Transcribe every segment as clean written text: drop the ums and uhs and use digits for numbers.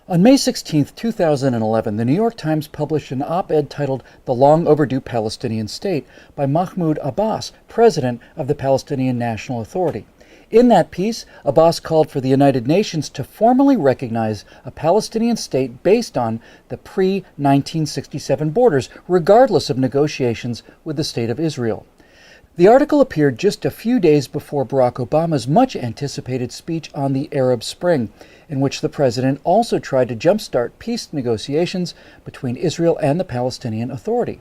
On May 16, 2011, the New York Times published an op-ed titled "The Long Overdue Palestinian State" by Mahmoud Abbas, president of the Palestinian National Authority. In that piece, Abbas called for the United Nations to formally recognize a Palestinian state based on the pre-1967 borders, regardless of negotiations with the State of Israel. The article appeared just a few days before Barack Obama's much-anticipated speech on the Arab Spring, in which the president also tried to jumpstart peace negotiations between Israel and the Palestinian Authority.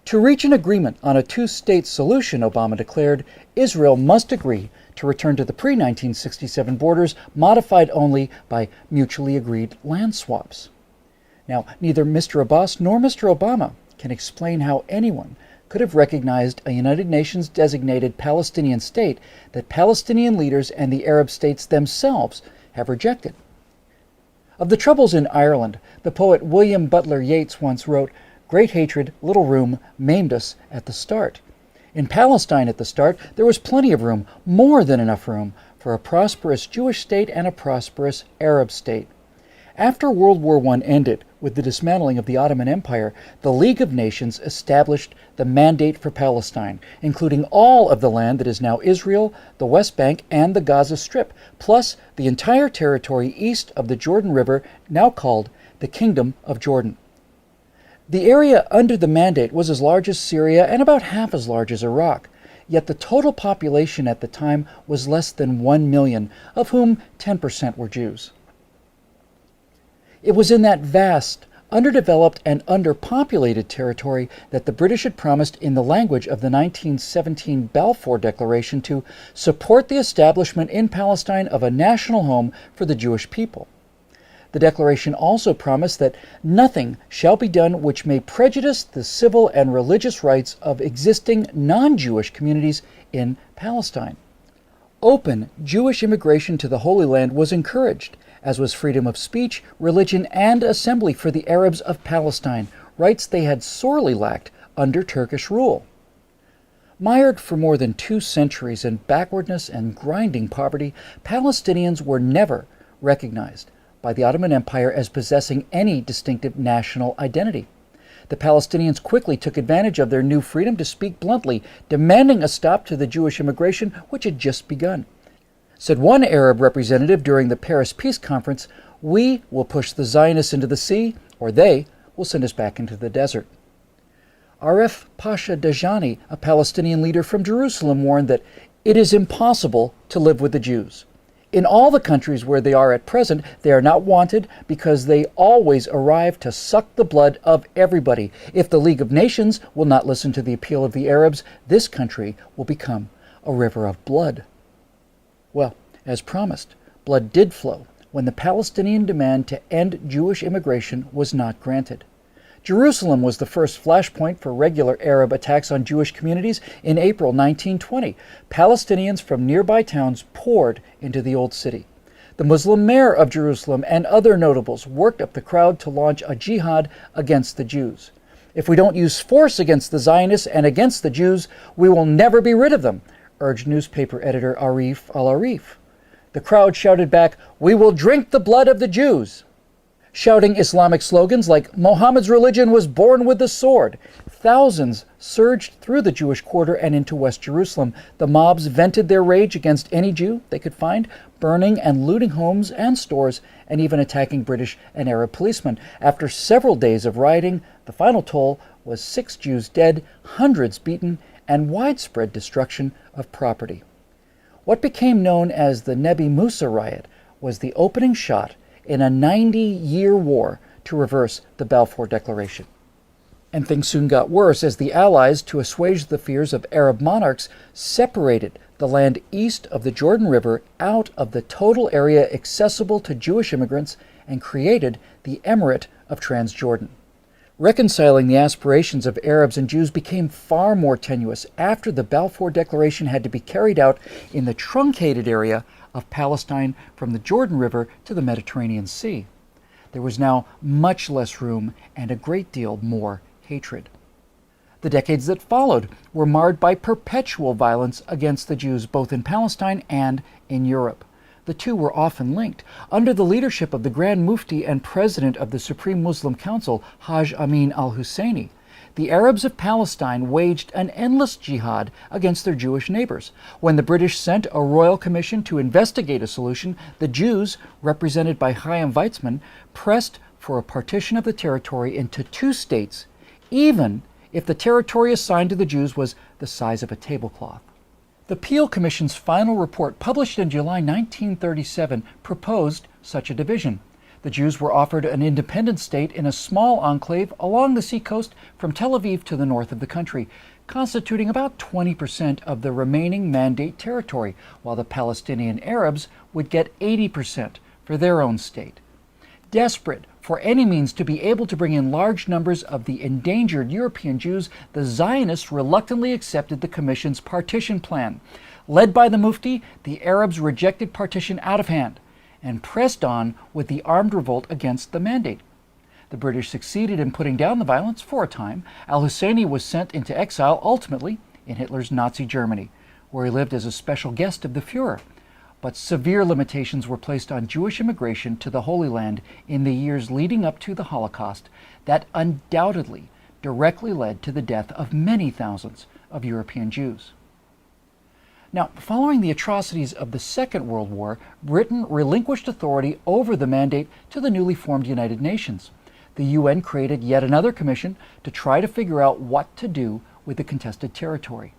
To reach an agreement on a two-state solution, Obama declared, Israel must agree to return to the pre-1967 borders, modified only by mutually agreed land swaps. Now, neither Mr. Abbas nor Mr. Obama can explain how anyone could have recognized a United Nations designated Palestinian state that Palestinian leaders and the Arab states themselves have rejected. Of the troubles in Ireland, the poet William Butler Yeats once wrote, "Great hatred, little room, maimed us at the start." In Palestine at the start, there was plenty of room, more than enough room, for a prosperous Jewish state and a prosperous Arab state. After World War I ended, with the dismantling of the Ottoman Empire, the League of Nations established the Mandate for Palestine, including all of the land that is now Israel, the West Bank, and the Gaza Strip, plus the entire territory east of the Jordan River, now called the Kingdom of Jordan. The area under the Mandate was as large as Syria and about half as large as Iraq, yet the total population at the time was less than 1 million, of whom 10% were Jews. It was in that vast, underdeveloped and underpopulated territory that the British had promised in the language of the 1917 Balfour Declaration to support the establishment in Palestine of a national home for the Jewish people. The declaration also promised that nothing shall be done which may prejudice the civil and religious rights of existing non-Jewish communities in Palestine. Open Jewish immigration to the Holy Land was encouraged, as was freedom of speech, religion, and assembly for the Arabs of Palestine, rights they had sorely lacked under Turkish rule. Mired for more than 2 centuries in backwardness and grinding poverty, Palestinians were never recognized by the Ottoman Empire as possessing any distinctive national identity. The Palestinians quickly took advantage of their new freedom to speak bluntly, demanding a stop to the Jewish immigration which had just begun. Said one Arab representative during the Paris Peace Conference, "We will push the Zionists into the sea, or they will send us back into the desert." Aref Pasha Dajani, a Palestinian leader from Jerusalem, warned that it is impossible to live with the Jews. In all the countries where they are at present, they are not wanted because they always arrive to suck the blood of everybody. If the League of Nations will not listen to the appeal of the Arabs, this country will become a river of blood. Well, as promised, blood did flow when the Palestinian demand to end Jewish immigration was not granted. Jerusalem was the first flashpoint for regular Arab attacks on Jewish communities in April 1920. Palestinians from nearby towns poured into the Old City. The Muslim mayor of Jerusalem and other notables worked up the crowd to launch a jihad against the Jews. "If we don't use force against the Zionists and against the Jews, we will never be rid of them," urged newspaper editor Arif al-Arif. The crowd shouted back, "We will drink the blood of the Jews." Shouting Islamic slogans like "Muhammad's religion was born with the sword," thousands surged through the Jewish quarter and into West Jerusalem. The mobs vented their rage against any Jew they could find, burning and looting homes and stores, and even attacking British and Arab policemen. After several days of rioting, the final toll was 6 Jews dead, hundreds beaten, and widespread destruction of property. What became known as the Nebi Musa riot was the opening shot in a 90-year war to reverse the Balfour Declaration. And things soon got worse as the Allies, to assuage the fears of Arab monarchs, separated the land east of the Jordan River out of the total area accessible to Jewish immigrants and created the Emirate of Transjordan. Reconciling the aspirations of Arabs and Jews became far more tenuous after the Balfour Declaration had to be carried out in the truncated area of Palestine from the Jordan River to the Mediterranean Sea. There was now much less room and a great deal more hatred. The decades that followed were marred by perpetual violence against the Jews both in Palestine and in Europe. The two were often linked. Under the leadership of the Grand Mufti and President of the Supreme Muslim Council, Haj Amin al-Husseini, the Arabs of Palestine waged an endless jihad against their Jewish neighbors. When the British sent a royal commission to investigate a solution, the Jews, represented by Chaim Weizmann, pressed for a partition of the territory into two states, even if the territory assigned to the Jews was the size of a tablecloth. The Peel Commission's final report, published in July 1937, proposed such a division. The Jews were offered an independent state in a small enclave along the seacoast from Tel Aviv to the north of the country, constituting about 20% of the remaining mandate territory, while the Palestinian Arabs would get 80% for their own state. Desperate for any means to be able to bring in large numbers of the endangered European Jews, the Zionists reluctantly accepted the Commission's partition plan. Led by the Mufti, the Arabs rejected partition out of hand and pressed on with the armed revolt against the mandate. The British succeeded in putting down the violence for a time. Al-Husseini was sent into exile, ultimately in Hitler's Nazi Germany, where he lived as a special guest of the Führer. But severe limitations were placed on Jewish immigration to the Holy Land in the years leading up to the Holocaust that undoubtedly directly led to the death of many thousands of European Jews. Now, following the atrocities of the Second World War, Britain relinquished authority over the mandate to the newly formed United Nations. The UN created yet another commission to try to figure out what to do with the contested territory.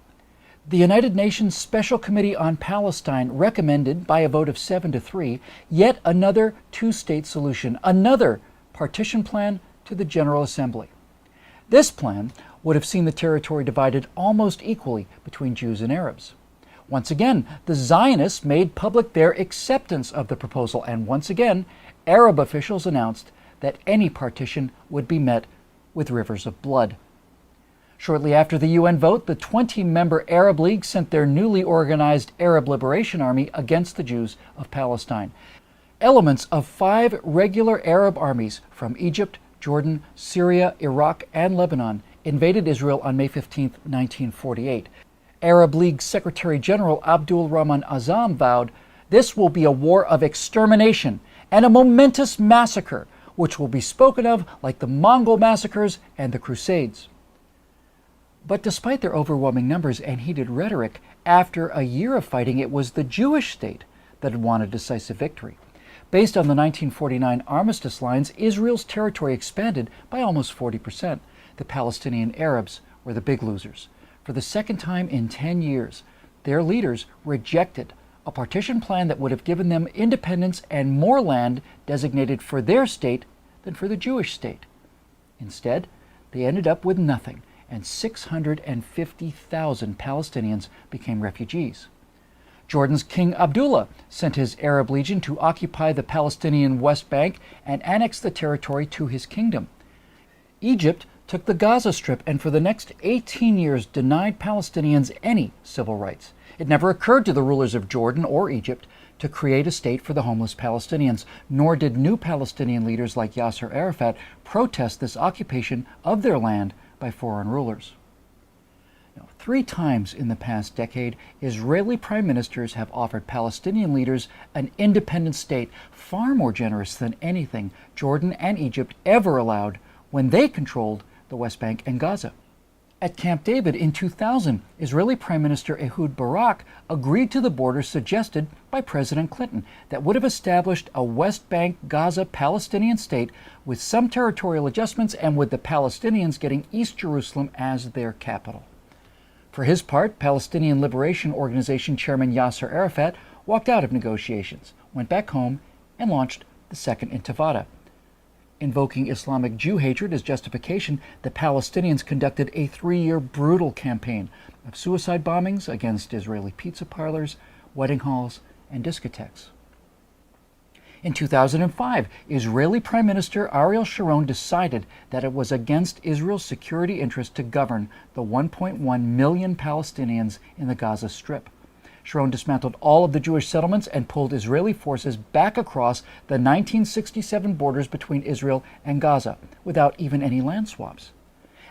The United Nations Special Committee on Palestine recommended, by a vote of 7-3, yet another two-state solution, another partition plan to the General Assembly. This plan would have seen the territory divided almost equally between Jews and Arabs. Once again, the Zionists made public their acceptance of the proposal, and once again, Arab officials announced that any partition would be met with rivers of blood. Shortly after the UN vote, the 20-member Arab League sent their newly organized Arab Liberation Army against the Jews of Palestine. Elements of 5 regular Arab armies from Egypt, Jordan, Syria, Iraq, and Lebanon invaded Israel on May 15, 1948. Arab League Secretary General Abdul Rahman Azam vowed, "This will be a war of extermination and a momentous massacre, which will be spoken of like the Mongol massacres and the Crusades." But despite their overwhelming numbers and heated rhetoric, after a year of fighting, it was the Jewish state that had won a decisive victory. Based on the 1949 armistice lines, Israel's territory expanded by almost 40%. The Palestinian Arabs were the big losers. For the second time in 10 years, their leaders rejected a partition plan that would have given them independence and more land designated for their state than for the Jewish state. Instead, they ended up with nothing, and 650,000 Palestinians became refugees. Jordan's King Abdullah sent his Arab Legion to occupy the Palestinian West Bank and annex the territory to his kingdom. Egypt took the Gaza Strip and for the next 18 years denied Palestinians any civil rights. It never occurred to the rulers of Jordan or Egypt to create a state for the homeless Palestinians, nor did new Palestinian leaders like Yasser Arafat protest this occupation of their land by foreign rulers. Now, 3 times in the past decade, Israeli prime ministers have offered Palestinian leaders an independent state, far more generous than anything Jordan and Egypt ever allowed when they controlled the West Bank and Gaza. At Camp David in 2000, Israeli Prime Minister Ehud Barak agreed to the border suggested by President Clinton that would have established a West Bank Gaza Palestinian state with some territorial adjustments and with the Palestinians getting East Jerusalem as their capital. For his part, Palestinian Liberation Organization Chairman Yasser Arafat walked out of negotiations, went back home, and launched the Second Intifada. Invoking Islamic Jew hatred as justification, the Palestinians conducted a 3-year brutal campaign of suicide bombings against Israeli pizza parlors, wedding halls, and discotheques. In 2005, Israeli Prime Minister Ariel Sharon decided that it was against Israel's security interest to govern the 1.1 million Palestinians in the Gaza Strip. Sharon dismantled all of the Jewish settlements and pulled Israeli forces back across the 1967 borders between Israel and Gaza without even any land swaps.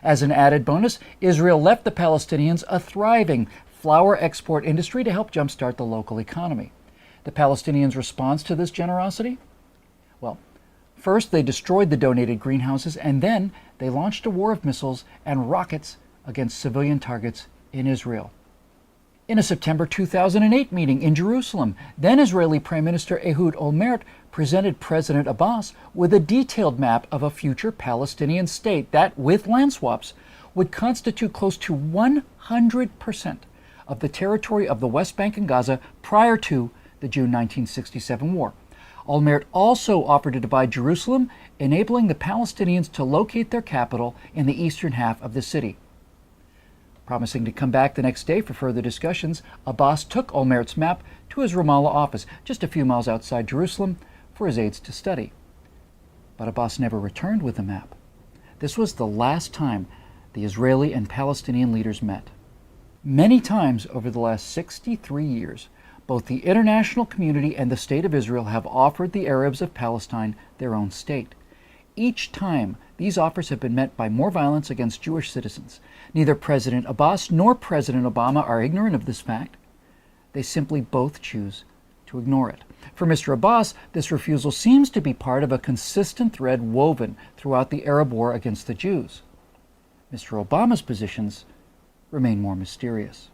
As an added bonus, Israel left the Palestinians a thriving flour export industry to help jumpstart the local economy. the Palestinians' response to this generosity? Well, first they destroyed the donated greenhouses, and then they launched a war of missiles and rockets against civilian targets in Israel. In a September 2008 meeting in Jerusalem, then Israeli Prime Minister Ehud Olmert presented President Abbas with a detailed map of a future Palestinian state that, with land swaps, would constitute close to 100% of the territory of the West Bank and Gaza prior to the June 1967 war. Olmert also offered to divide Jerusalem, enabling the Palestinians to locate their capital in the eastern half of the city. Promising to come back the next day for further discussions, Abbas took Olmert's map to his Ramallah office, just a few miles outside Jerusalem, for his aides to study. But Abbas never returned with the map. This was the last time the Israeli and Palestinian leaders met. Many times over the last 63 years, both the international community and the State of Israel have offered the Arabs of Palestine their own state. Each time, these offers have been met by more violence against Jewish citizens. Neither President Abbas nor President Obama are ignorant of this fact. They simply both choose to ignore it. For Mr. Abbas, this refusal seems to be part of a consistent thread woven throughout the Arab war against the Jews. Mr. Obama's positions remain more mysterious.